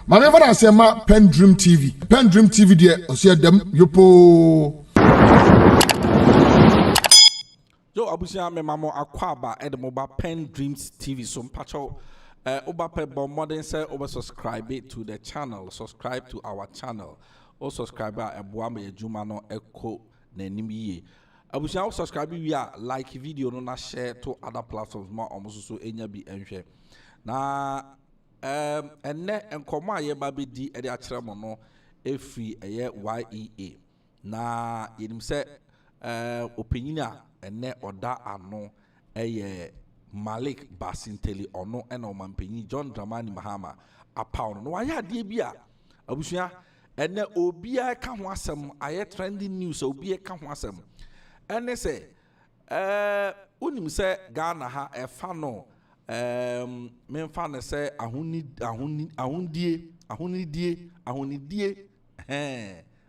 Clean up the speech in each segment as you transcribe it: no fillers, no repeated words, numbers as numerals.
Maneva na say ma PENDREAM TV. PENDREAM TV there osia dem yopo. Yo abusia me mamo akwaba edmoba PENDREAM TV so mpacho oba pe modern say over subscribe to the channel, subscribe to our channel. O subscriber eboa me adwuma no eko nanim yie. Abusia subscribe we like video no na share to other platforms ma omoso enya bi enhwe. Na enne enkomo aye ba be di e de akere mo no efri eye YEA. Na yenim se opinion enne oda ano eye Malik Basintale ono ena o mampanyi John Dramani Mahama apaw no waya de bia abusua enne obia ka ho asem aye trending news obia ka ho asem enne se unim se Ghana ha efa no memfa ne se ahonidie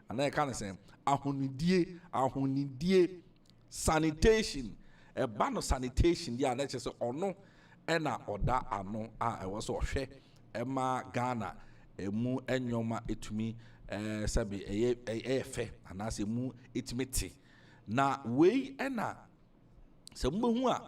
ana ka ne se ahonidie sanitation no sanitation dia na chese ono ena oda ano a ewo so hwe ema Ghana emu enyoma etumi sabe efe anase mu etimeti na wei ena se mbehu a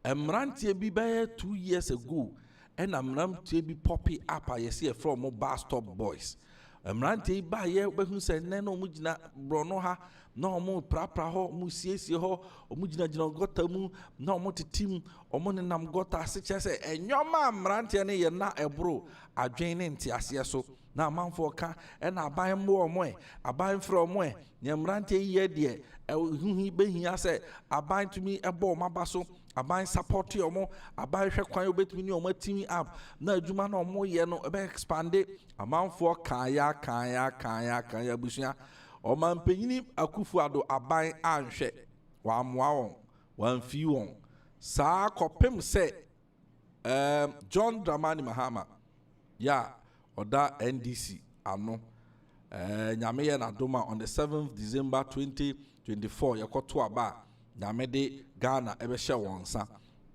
emrantie bi be 2 years ago ena emrantie bi poppy up a yesi from Bar Stop Boys emrantie ba ye behu se ne no mu gina brono ha na omo prapra ho mu siesie ho omo gina gota mu na omo tetim omo ne nam gota ase chese enyoma mrantie ne ye na ebro adwen ne nti ase so na amanfo ka e na aban mo omo aban fro omo ne mrantie ye de huhi behia se aban tumi ebo maba so aban support omo aban hwe kwan obetumi ni omo timi app na adwuma na omo ye no ebe expand amanfo kan ya busia Omanpenyini Akufo-Addo aban anhwe wa amoa won wan fi won saa kopem se John Dramani Mahama ya oda NDC ano nyame ye na doma on the 7th December 2024 yakoto aba nyame de Ghana ebe hye wonsa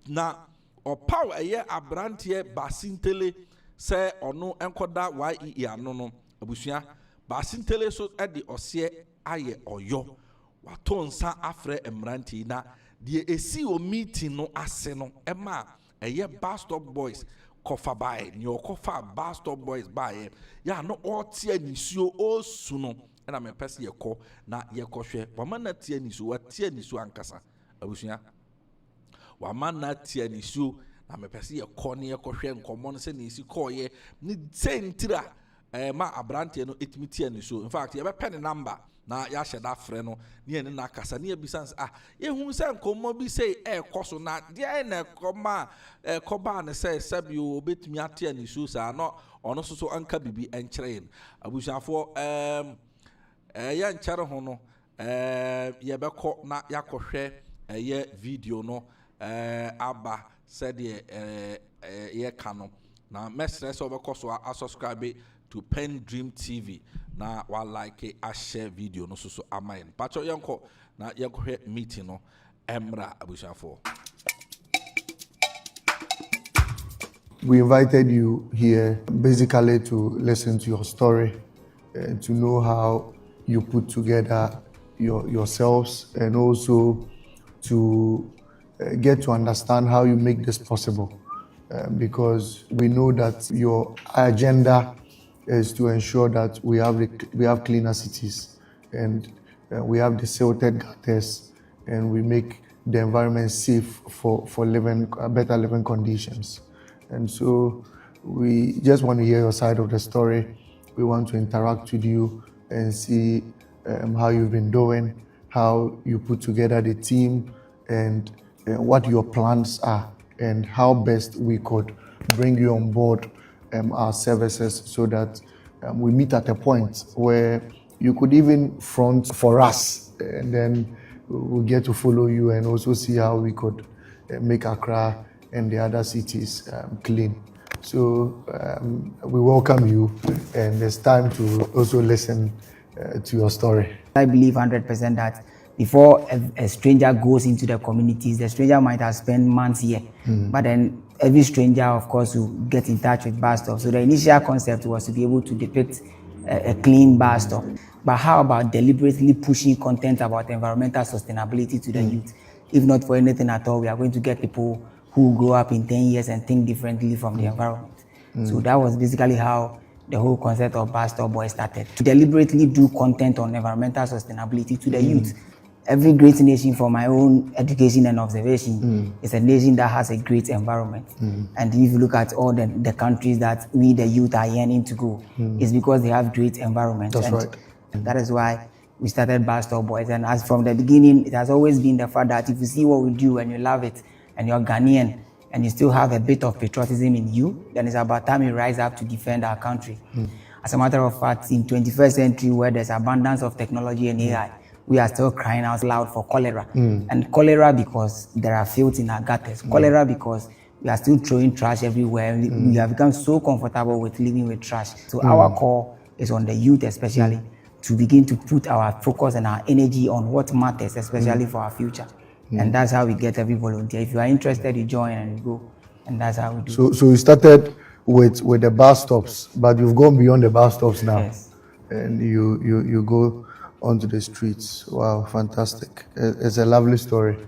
na opaw eye abrante Basintale se ono enkoda YEA ano no abusua Basintale so edi ose aye oyo watonsa afre emranti na die esi o meeting no ase no ema eye Bar Stop Boys kofa bae ni okofa Bar Stop Boys bae ya no otie nisuo osu no na me pese yeko na yekohwe wama na tie nisuo watie nisuo ankasa abusua wama na tie nisuo na me pese yeko ne yekohwe nkomo no se ne isi koye ni sentira ma abrante no etimitia ni so in fact ye be pen number na ya sheda frɛ no ne ene na kasa ne ebisans ye hu se nkomo bi sei koso na de na koma koba ne se sabio obetumi atia ni so sa no ono so anka bibi enkyerɛ abusuafo ya nkyere ho no ye be kɔ na yakɔhwɛ ye video no aba said ye kano na mesre so be kɔ so a subscribe to PENDREAM TV na wa like a share video no so amain pacho yanko na yanko meeting no emra abushafo. We invited you here basically to listen to your story and to know how you put together yourselves and also to get to understand how you make this possible because we know that your agenda is to ensure that we have cleaner cities and we have the silted gutters and we make the environment safe for better living conditions. And so we just want to hear your side of the story. We want to interact with you and see how you've been doing, how you put together the team and what your plans are and how best we could bring you on board our services so that we meet at a point where you could even front for us and then we'll get to follow you and also see how we could make Accra and the other cities clean. So we welcome you and it's time to also listen to your story. I believe 100% that before a stranger goes into the communities, the stranger might have spent months here, but then every stranger, of course, will get in touch with bus stop. So the initial concept was to be able to depict a clean bus stop. But how about deliberately pushing content about environmental sustainability to the youth? If not for anything at all, we are going to get people who grow up in 10 years and think differently from the environment. So that was basically how the whole concept of Bus Stop Boy started. To deliberately do content on environmental sustainability to the youth. Every great nation, for my own education and observation, is a nation that has a great environment. And if you look at all the countries that we, the youth, are yearning to go, it's because they have great environments. That's right. And that is why we started Bus Stop Boys. And as from the beginning, it has always been the fact that if you see what we do and you love it, and you're Ghanaian, and you still have a bit of patriotism in you, then it's about time you rise up to defend our country. As a matter of fact, in 21st century, where there's abundance of technology and AI, we are still crying out loud for cholera. And cholera because there are filth in our gutters. Cholera because we are still throwing trash everywhere. We have become so comfortable with living with trash. So our call is on the youth especially, to begin to put our focus and our energy on what matters, especially for our future. And that's how we get every volunteer. If you are interested, you join and you go. And that's how we do. So you started with the bus stops, but you've gone beyond the bus stops now. Yes. And you go onto the streets. Wow, fantastic. It's a lovely story.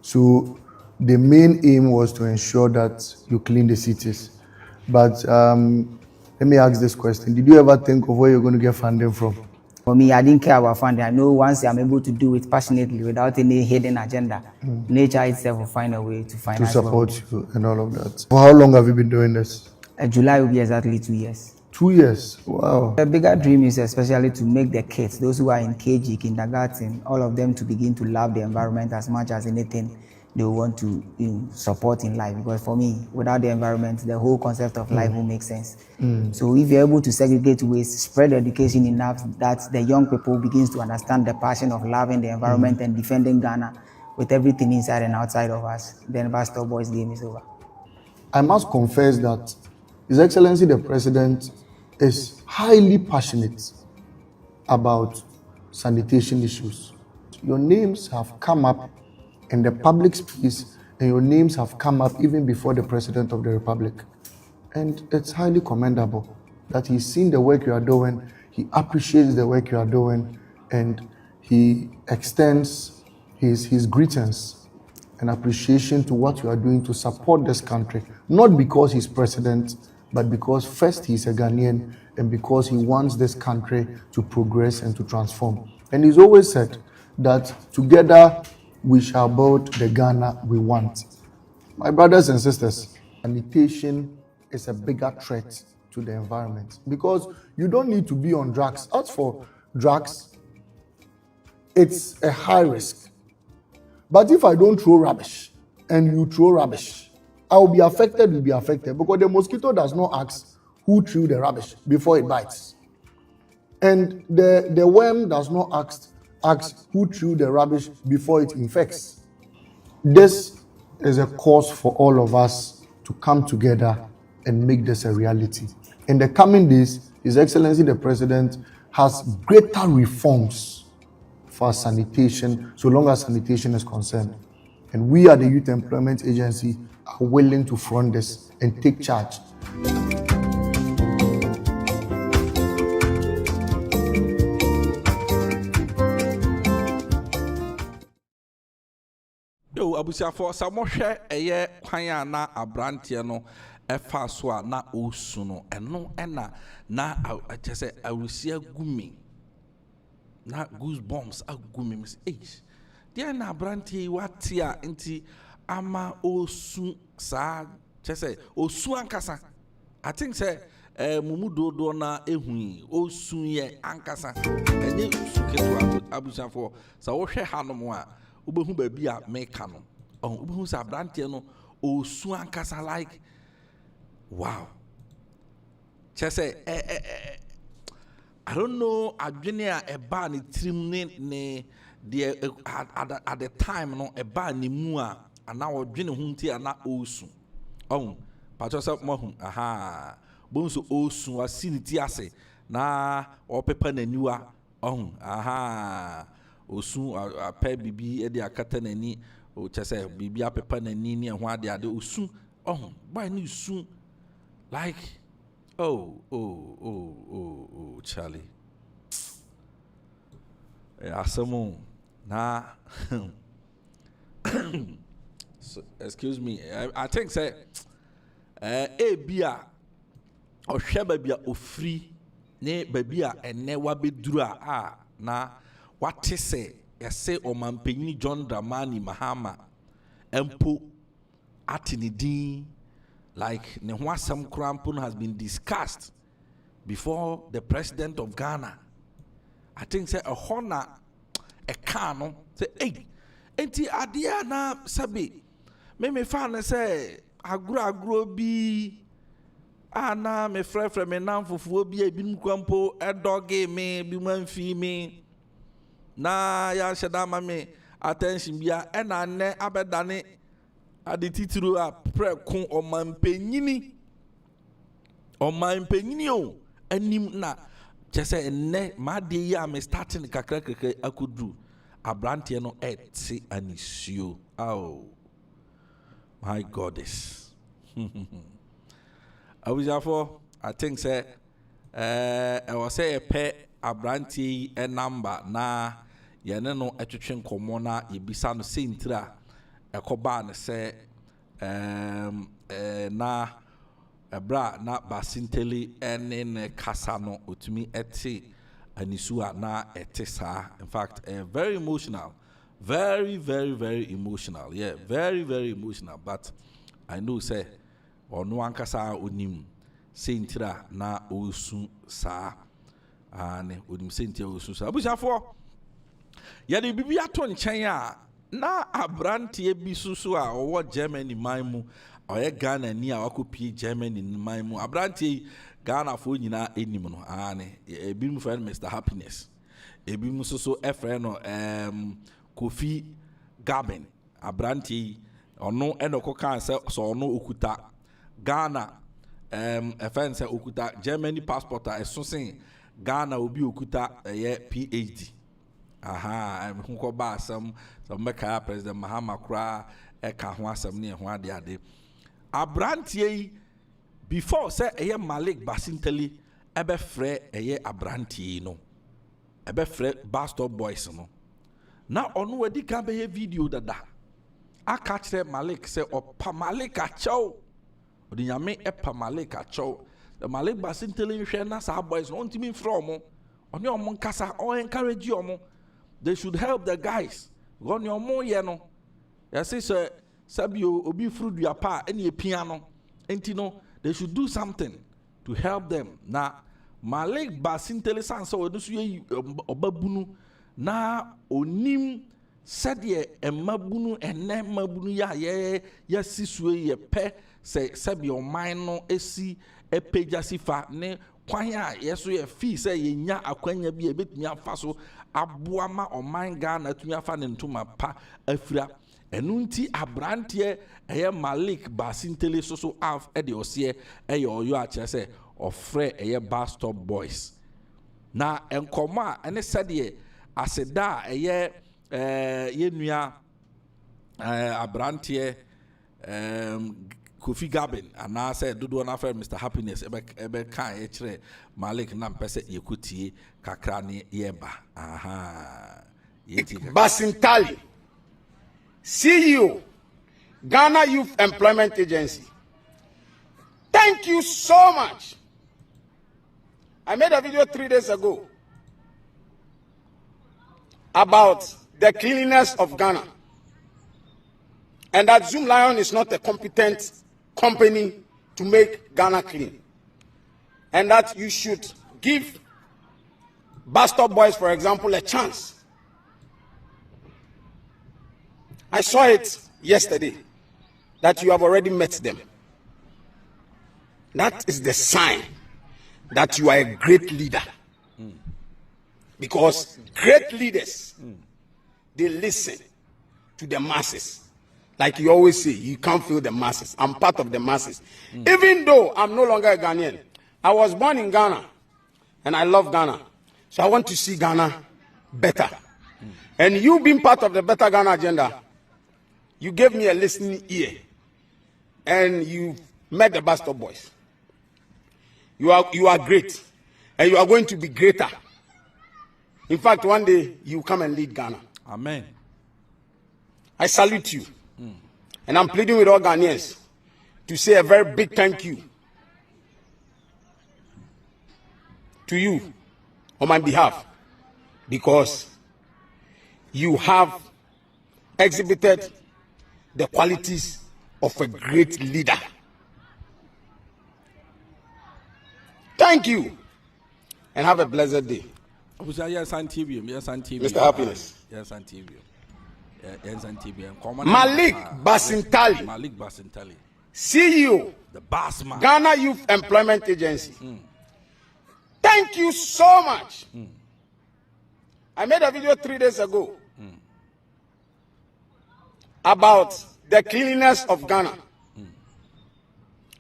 So the main aim was to ensure that you clean the cities. But let me ask this question. Did you ever think of where you're going to get funding from? For me, I didn't care about funding. I know once I'm able to do it passionately without any hidden agenda, nature itself will find a way to finance to support you and all of that. For how long have you been doing this? July will be exactly 2 years. 2 years. Wow. The bigger dream is especially to make the kids, those who are in KG, kindergarten, all of them to begin to love the environment as much as anything they want to support in life. Because for me, without the environment, the whole concept of life will make sense. So if you're able to segregate waste, spread education enough that the young people begins to understand the passion of loving the environment and defending Ghana with everything inside and outside of us, then Bus Stop Boys game is over. I must confess that His Excellency the President is highly passionate about sanitation issues. Your names have come up in the public space, and your names have come up even before the President of the Republic. And it's highly commendable that he's seen the work you are doing, he appreciates the work you are doing, and he extends his greetings and appreciation to what you are doing to support this country, not because he's president, but because first he's a Ghanaian and because he wants this country to progress and to transform. And he's always said that together we shall build the Ghana we want. My brothers and sisters, sanitation is a bigger threat to the environment because you don't need to be on drugs. As for drugs, it's a high risk. But if I don't throw rubbish and you throw rubbish, I will be affected, because the mosquito does not ask who threw the rubbish before it bites. And the worm does not ask who threw the rubbish before it infects. This is a cause for all of us to come together and make this a reality. In the coming days, His Excellency the President has greater reforms for sanitation, so long as sanitation is concerned. And we at the Youth Employment Agency are willing to front this and take charge. Abusiafo samohwe eye kwan na abrantie no efa so a na osu no eno na achese awusia gumi na goosebumps agumi mis dia na abrantie watia nti ama osu sa chese osu ankasa. I think say mumu dodo na ehun osu ye ankasa enye osu keto abusiafo sa wo hwe hanom a ubehu baby a meka no ubehu sa brantie no osu ankasa like wow chese I don't know adwene a eba ne trim ne the at the time no eba ne mu a ana odwene hu nti ana osu pachosa mohun aha bonso osu asiniti ase na opepa naniwa aha osu apɛ bibi e de akata nani o chese bibia pepa na ni ne ho ade ade osu oh boy ni su like oh Charlie asamo na so, excuse me I think say bia ohwe babia ofri ne babia ene wa beduru a na wate se yese omanpanyin John Dramani Mahama empo atinidin like ne ho asem krampo has been discussed before the president of Ghana. I think say a honor a kano say hey enti adia na sabi me fan say agro bi ana me frɛ me nan fofuo bi ebinim kwampo edoge me bi manfi me na ya hyeda ma me attention bia ena ne abedane ade titiro a preko omanpenyini o anim na chese enne ma de ya me starting kakra akudu abrante no eti anisio oh my goddess I think say I was say a pet abrante a number na yene no etwetwe nkomo na yebisa no sentra ekoba ne say na ebra na Basintale ene kasa no otumi ete anisua na ete sa. In fact very emotional, very emotional, yeah, very emotional, but I know say ono ankasa onim sentra na osu sa ane onim sentia osu sa abushafo ya de bibia to nchen a na abrante bi susu a owo Germany manmu oye Ghana ni a wakopie Germany manmu abrante Ghana fo nyina enim no ane ebi mu friend Mr Happiness ebi mu susu no Kofi Gaben abrante ono enoko kan se so ono okuta Ghana offense okuta Germany passport a esosen Ghana obi okuta PhD aha nko ba asam so meka president Mahama kra eka ho asam ne ho ade abrantie before say Malik Basintale ebe frɛ abrantie no ebe frɛ Bastard Boys no na ono wadi ka be video dada aka kyerɛ Malik say opa Malik akyɛw odi nyame epa Malik akyɛw the Malik Basintale hwɛ na sa boys no ntimi frɛ omo oni omo nkasa o encourage omo they should help the guys gone omo ye no yase say sabio obi frudu apa ene epia no enti no they should do something to help them na Malik Basintale sansa odu so ye obabunu na onim sɛdeɛ emabunu ene mabunu ya sisue ye pɛ sɛ sɛbi ɔman no esi epejasi fa ne kwan a yeso ye fi sɛ yenya akwanya bi ebetumi afa so aboa ma ɔman Ghana tumi afa ne ntoma pa afira enu nti abranteɛ Malik Basintale so af de ɔseɛ ɔyɔ akyerɛ sɛ ɔfrɛ Bastard Boys na enkomo a ene sɛdeɛ aseda yenua abranteɛ Kofi Gaben and I said do na friend Mr Happiness ebe kan kire Malik na mpese yekutie kakra ne yeba aha Basintale CEO Ghana Youth Employment Agency, thank you so much. I made a video 3 days ago about the cleanliness of Ghana and that Zoom Lion is not a competent company to make Ghana clean, and that you should give Bastard Boys, for example, a chance. I saw it yesterday that you have already met them. That is the sign that you are a great leader. Because great leaders, they listen to the masses. Like you always say, you can't feel the masses. I'm part of the masses. Even though I'm no longer a Ghanaian, I was born in Ghana and I love Ghana. So I want to see Ghana better. And you being part of the Better Ghana agenda, you gave me a listening ear, and you met the Bastard Boys. You are great, and you are going to be greater. In fact, one day you come and lead Ghana. Amen. I salute you, and I'm pleading with all Ghanaians to say a very big thank you to you on my behalf, because you have exhibited the qualities of a great leader. Thank you, and have a blessed day. Mr. Happiness. Yes, on TV. Yes, on TV. Malik Basintale. Malik Basintale. CEO, the boss man. Ghana Youth Employment Agency. Thank you so much. I made a video 3 days ago about the cleanliness of Ghana,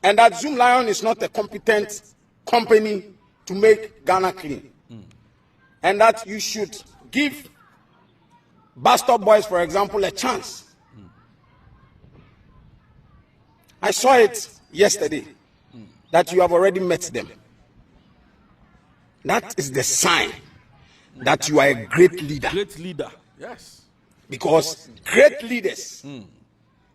and that Zoom Lion is not a competent company to make Ghana clean, and that you should give Bastard Boys, for example, a chance. I saw it yesterday that you have already met them. That is the sign that you are a great leader. Great leader, yes. Because great leaders,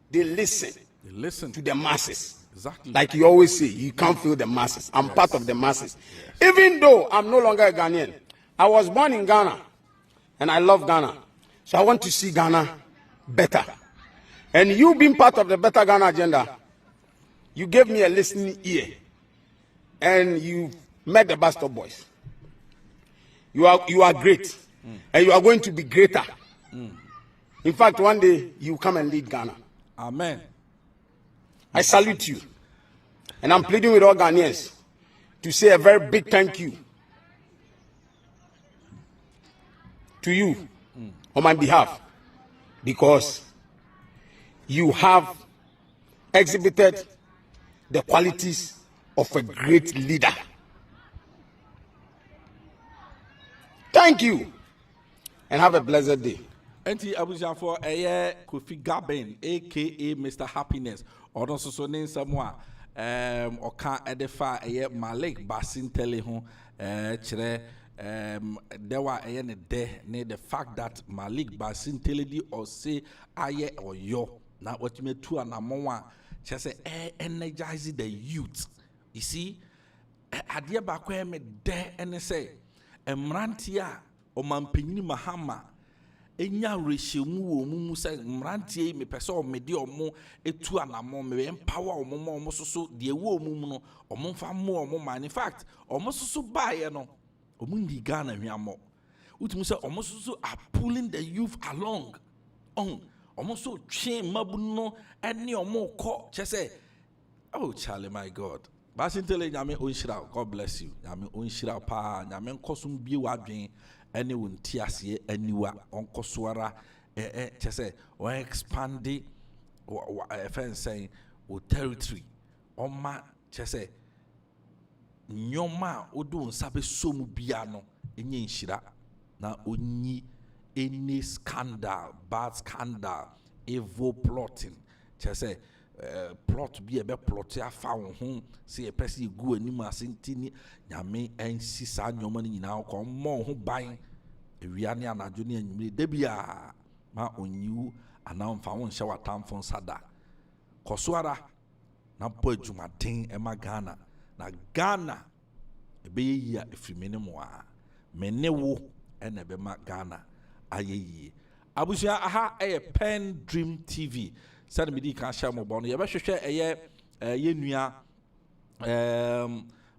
they listen to the masses. Exactly. Like you always say, you can't feel the masses. I'm part of the masses. Even though I'm no longer a Ghanaian, I was born in Ghana, and I love Ghana. So I want to see Ghana better. And you being part of the Better Ghana agenda, you gave me a listening ear, and you met the Bastard Boys. You are great, and you are going to be greater. In fact, one day you come and lead Ghana. Amen. I salute you, and I'm pleading with all Ghanaians to say a very big thank you to you on my behalf, because you have exhibited the qualities of a great leader. Thank you, and have a blessed day. Enti abuja for Kofi Gabin, aka Mr. Happiness, or also so name someone oka edefa Malik Basintale ho chere dewa ne de ne the fact that Malik Basintale di or say aye or yo na otime tu anamon a che say energize the youth. You see adeɛ baako me de ene say emrantia o mampanyini mahama enya reshemu wo mu say mrantie me pese o me de omo etu anamon me empower omo soso de wo mu no omo fa mo omo man. In fact omo soso bae no omo ndi Ghana hwiamo utumi say omo soso are pulling the youth along on omo so twe mabu no ene omo ko che say oh Charlie, my God. Basintale nyame onshira, God bless you. Nyame onshira pa, nyame nkosum bie wadwen ene wonti ase aniwa onkoswara chese o expand fence saying o territory oma chese nyoma odo nsabe somu bia no enye nshira na onyi any scandal, bad scandal, evil plotting chese plot be a be plot ya fa wo ho se e pese egu anim asentini nyame ensi sa nyoma ni nyina ko mo ho ban ewia ne anajo ne anyimire da bia ma onyiwu ana mfa wo nhye watamfo sada kosoara na po adwumaden e ma Ghana na Ghana ebe ya efrimene mo a mene wo e na be ma Ghana ayeyi abusia aha PENDREAM TV. Send me the cash out mobile. You better share ye nua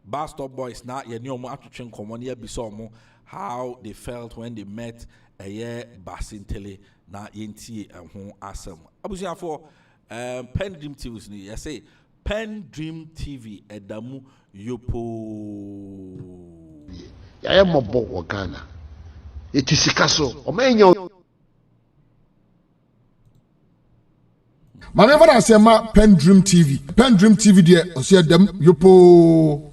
Bastard Boys na ye new mo atwetwe nkomo na biso mo how they felt when they met Basintale na yentie ho asem. Abusia for PENDREAM TV ni say PENDREAM TV edamu yopo ya mobo wo Ghana etisika so o menya Maneva na say ma PENDREAM TV. PENDREAM TV there, o say dem yopo.